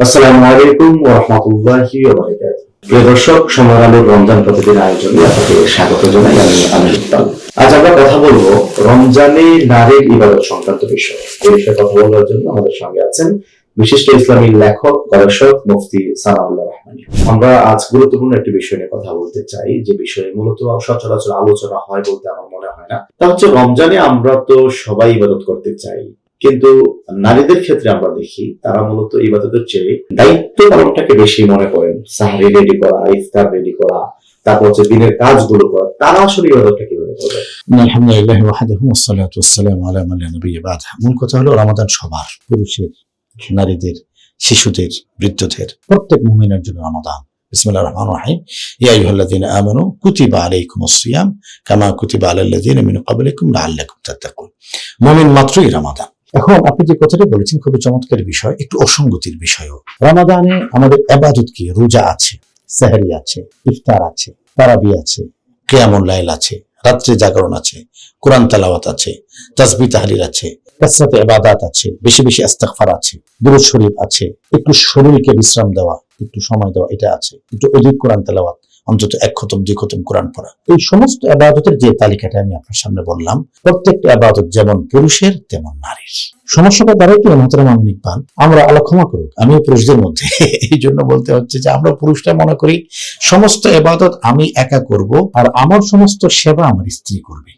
আসসালামু আলাইকুম ওয়া রাহমাতুল্লাহি ওয়া বারাকাতুহু। প্রিয় দর্শক, সময় আলোর রমজান প্রতিদিন আয়োজনে আপনাকে স্বাগত জানাই। আমি আমির ইকবাল। আজ আমরা কথা বলবো রমজানে নারীর ইবাদত সংক্রান্ত বিষয়। এই বিষয়ে কথা বলার জন্য আমাদের সঙ্গে আছেন বিশিষ্ট ইসলামী লেখক, গবেষক মুফতি সানাউল্লাহ রহমানী। আমরা আজ গুরুত্বপূর্ণ একটি বিষয় নিয়ে কথা বলতে চাই, যে বিষয়ে মূলত সচরাচর আলোচনা হয় বলতে আমার মনে হয় না। তা হচ্ছে, রমজানে আমরা তো সবাই ইবাদত করতে চাই, কিন্তু নারীদের ক্ষেত্রে আমরা দেখি তারা মূলত ইবাদতের চেয়ে দায়িত্ব পালনটাকে বেশি মনে করেন। সাহরি রেডি করা, ইফতার রেডি করা, তারপর হচ্ছে দিনের কাজগুলো করা। তারা আসলে ইবাদতটা কিভাবে করবে? আলহামদুলিল্লাহ ওয়াহদাহু ওয়াসসালাতু ওয়াসসালামু আলা মান লা নাবিয়্যা বা'দা। মূল কথা হলো রমাদান সবার, পুরুষের, নারীদের, শিশুদের, বৃদ্ধদের, প্রত্যেক মুমিনের জন্য রমাদান। বিসমিল্লাহির রহমানির রহিম। ইয়া আইয়ুহাল্লাযীনা আমানু কুতিবা আলাইকুমুস সিয়াম কামা কুতিবা আলাল লাযীনা মিন ক্বাবলিকুম লাআল্লাকুম তাত্তাকুন। মুমিন মাত্রই রমাদান। এখন আপনি যে কথাটা বলেছেন খুবই চমৎকার বিষয়, একটু অসঙ্গতির বিষয়ও। রমাদানে আমাদের ইবাদত কি? রোজা আছে, সেহরি আছে, ইফতার আছে, তারাবি আছে, কিয়ামুল লাইল আছে, রাত্রি জাগরণ আছে, কোরআন তেলাওয়াত আছে, তাসবিহ তাহলিল আছে, কাসরাতে ইবাদাত আছে, বেশি বেশি ইস্তিগফার আছে, দুরূদ শরীফ আছে, একটু শরীরকে বিশ্রাম দেওয়া, একটু সময় দেওয়া, এটা আছে, একটু অধিক কোরআন তেলাওয়াত, অন্তত এক খতম দুই খতম কোরআন পড়া। এই সমস্ত ইবাদতের যে তালিকাটা আমি আপনার সামনে বললাম, প্রত্যেকটা ইবাদত যেমন পুরুষের তেমন নারীর। সমস্যাটা দ্বারা কি মোহতারাম আমিন ইকবাল, আমরা আল্লাহ ক্ষমা করুক, আমিও পুরুষদের মধ্যে, এই জন্য বলতে হচ্ছে যে আমরা পুরুষরা মনে করি সমস্ত ইবাদত আমি একা করব আর আমার সমস্ত সেবা আমার স্ত্রী করবে।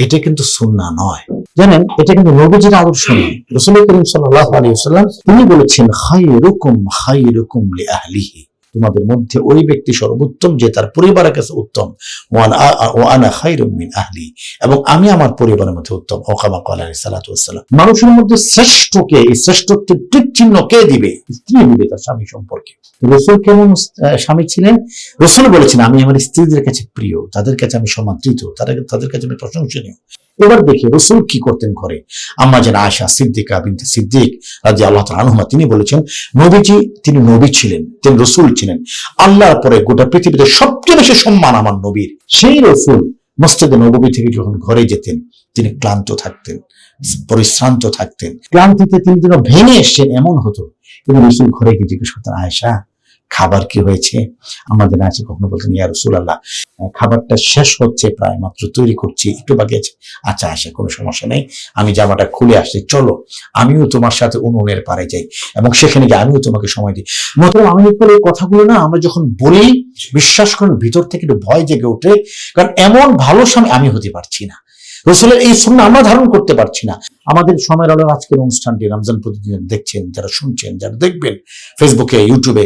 এটা কিন্তু সুন্নাহ নয়, জানেন। এটা কিন্তু নবীজির আদর্শ নয়। রাসূল করিম সাল্লাল্লাহু আলাইহি ওয়াসাল্লাম তিনি বলেছেন, খায়রুকুম লিআহলিহি, তোমাদের মধ্যে ওই ব্যক্তি সর্বোত্তম যে তার পরিবারের কাছে উত্তম। ওয়া আনা খায়রুম মিন আহলি, এবং আমি আমার পরিবারের মধ্যে উত্তম। ও কামা ক্বালা আলাইহিস সালাতু ওয়াস সালাম। মানুষের মধ্যে শ্রেষ্ঠকে, এই শ্রেষ্ঠত্বের ঠিক চিহ্ন কে দিবে? স্ত্রী দিবে তার স্বামী সম্পর্কে। রাসূল কেমন স্বামী ছিলেন? রাসূল বলেছেন, আমি আমার স্ত্রীদের কাছে প্রিয়, তাদের কাছে আমি সমাদৃত, তাদের কাছে আমি প্রশংসনীয়। এবার দেখি রাসূল কি করতেন ঘরে। আম্মা জান আয়েশা সিদ্দিকা বিনতে সিদ্দিক রাদিয়াল্লাহু তাআলা আনহা তিনি বলেছেন, নবীজি তিনি নবী ছিলেন, তিনি রাসূল ছিলেন। আল্লাহর পরে গোটা পৃথিবীতে সবচেয়ে বেশি সম্মান আমার নবীর। সেই রাসূল মসজিদে নববী থেকে যখন ঘরে যেতেন, তিনি ক্লান্ত থাকতেন, পরিশ্রান্ত থাকতেন। ক্লান্তিতে তিনি যেন ভেঙে এসছেন এমন হতো। কিন্তু রাসূল ঘরে গিয়ে জিজ্ঞেস করতেন, আয়েশা খাবার কি হয়েছে? আমাদের আছে কখনো বলতেন, ইয়া রাসূলুল্লাহ খাবারটা শেষ হচ্ছে, প্রায় মাত্র তৈরি করছি, একটু বাকি আছে। আচ্ছা আয়েশা, কোনো সমস্যা নেই, আমি জামাটা খুলে আসছি, চলো আমিও তোমার সাথে উনুনের পারে যাই এবং সেখানে গিয়ে আমিও তোমাকে সময় দিই। মতলব আমি বলে এই কথাগুলো না আমরা যখন বলি, বিশ্বাস করেন ভিতর থেকে একটু ভয় জেগে ওঠে, কারণ এমন ভালো স্বামী আমি হতে পারছি না। রাসূলের এই সুন্নাহ আমরা ধারণ করতে পারছি না। আমাদের সময়ের আলোর আজকের অনুষ্ঠানটি রমজান প্রতিদিন দেখছেন যারা, শুনছেন যারা, দেখবেন ফেসবুকে, ইউটিউবে,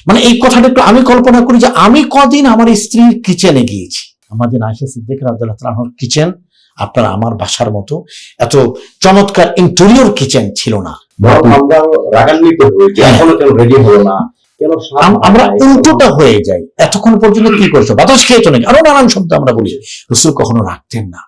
মানে এই কথাটা একটু আমি কল্পনা করি যে আমি কদিন আমার স্ত্রীর কিচেনে গিয়েছি। আমাদের আয়েশা সিদ্দিকা রাদিয়াল্লাহু তাআলা আনহার কিচেন আপনার আমার বাসার মতো এত চমৎকার ইন্টেরিয়র কিচেন ছিল না। আমরা রাগান্বিত হই যে এখনো কেন রেডি হলো না, আমরা উল্টোটা হয়ে যাই। এতক্ষণ পর্যন্ত কি করছো? বাতাস খেয়েছো নাকি? আরো নানান শব্দ আমরা বলি। রাসূল কখনো রাখতেন না।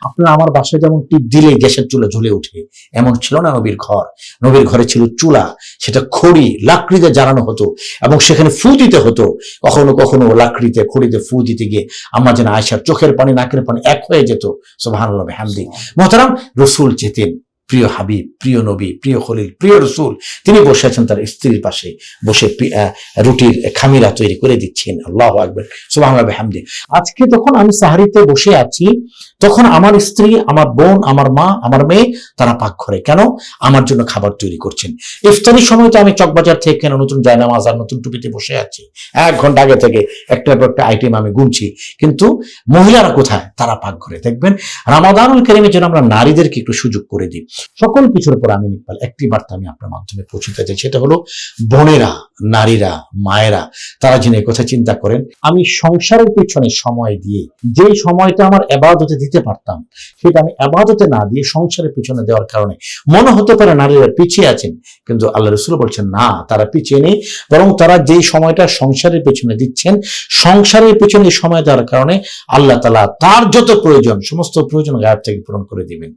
আপনারা আমার বাসায় যেমন টিপ দিলে গ্যাসের চুলা জ্বলে ওঠে, এমন ছিল না নবীর ঘর। নবীর ঘরে ছিল চুলা, সেটা খড়ি লাকড়িতে জ্বালানো হতো এবং সেখানে ফু দিতে হতো। কখনো কখনো লাকড়িতে খড়িতে ফু দিতে গিয়ে আম্মা জান আয়েশার চোখের পানি নাকের পানি এক হয়ে যেত। সুবহানাল্লাহ বিহামদি। মুহতারাম, রাসূল যেতেন, প্রিয় হাবিব, প্রিয় নবী, প্রিয় খলিল, প্রিয় রাসূল, তিনি বসে আছেন তার স্ত্রীর পাশে, বসে রুটির খামিরা তৈরি করে দিচ্ছেন। আল্লাহু আকবার, সুবহানাল্লাহ বিহামদি। আজকে তখন আমি সাহারিতে বসে আছি, তখন আমার স্ত্রী, আমার বোন, আমার মা, আমার মেয়ে তারা পাকঘরে কেন আমার জন্য খাবার তৈরি করছেন। ইফতারির সময় তো আমি চকবাজার থেকে কেন নতুন জায়নামাজ আর নতুন টুপিতে বসে আছি, 1 ঘন্টা আগে থেকে একটার পর একটা আইটেম আমি গুনছি। কিন্তু মহিলারা কোথায়? তারা পাকঘরে। দেখবেন রমাদানুল কারীমের জন্য আমরা নারীদেরকে একটু সুযোগ করে দিই। সকল কিছুর উপর আমি ইকবাল একটি বার্তা আমি আপনার মাধ্যমে পৌঁছে চাই, সেটা হলো বোনেরা, নারীরা, মায়েরা তারা যেন এই কথা চিন্তা করেন, আমি সংসারের পিছনে সময় দিয়ে যে সময়টা আমার ইবাদতে দিতে পারতাম সেটা আমি ইবাদতে না দিয়ে সংসারের পিছনে দেওয়ার কারণে মনে হতে পারে নারীরা পিছিয়ে আছেন, কিন্তু আল্লাহ রাসূল বলছেন না, তারা পিছিয়ে নেই, বরং তারা যেই সময়টা সংসারের পিছনে দিচ্ছেন, সংসারের পিছনে সময় দেওয়ার কারণে আল্লাহ তাআলা তার যত প্রয়োজন সমস্ত প্রয়োজন গায়েব থেকে পূরণ করে দিবেন।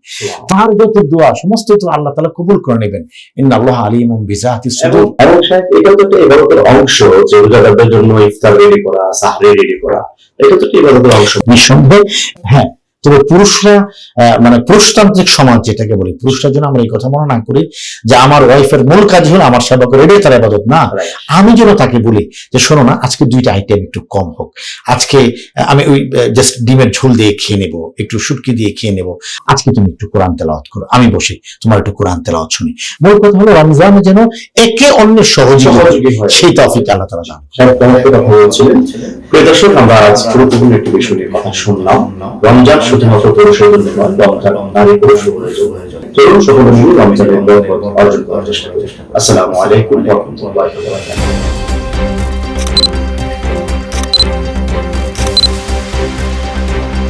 তার যত দোয়া সমস্ত তো আল্লাহ তাআলা কবুল করে নেবেন। ইন্নাল্লাহা আলিমুম বিযাতিস সুদূর। এবং শায়দ এটা তো একটা ইবাদতের অংশ, যে রোজাদারদের জন্য ইফতার রেডি করা, সাহরি রেডি করা, এটা তো একটা ইবাদতের অংশ। নিঃসন্দেহে হ্যাঁ, তবে পুরুষরা মানে পুরুষতান্ত্রিক সমাজ যেটাকে বলি, পুরুষরা যেন আমরা এই কথা মনে না করি যে আমার ওয়াইফের মূল কাজ হলো আমার সেবা করে, এটাই তার ইবাদত না। আমি যেন তাকে বলি যে শোনো না, আজকে 2টা আইটেম একটু কম হোক, আজকে আমি ওই জাস্ট ডিমের ঝোল দিয়ে খেয়ে নেবো, একটু শুটকি দিয়ে খেয়ে নেবো, আজকে তুমি একটু কোরআন তেলাওয়াত করো, আমি বসে তোমার একটু কোরআন তেলাওয়াত শুনি। মূল কথা হলো রমজানে যেন একে অন্যের সহযোগী হয়, সেই তৌফিক আল্লাহ তাআলা দান করেন। প্রিয় দর্শক, আমরা আজ গুরুত্বপূর্ণ একটি বিষয় নিয়ে কথা শুনলাম। রমজান শুধুমাত্র পুরুষের জন্য নয়, রমজান নারী পুরুষের জন্য। চলুন সকলে মিলে রমজানের বরকত অর্জন করার চেষ্টা করি। আসসালামু আলাইকুম ওয়া রাহমাতুল্লাহি ওয়া বারাকাতুহু।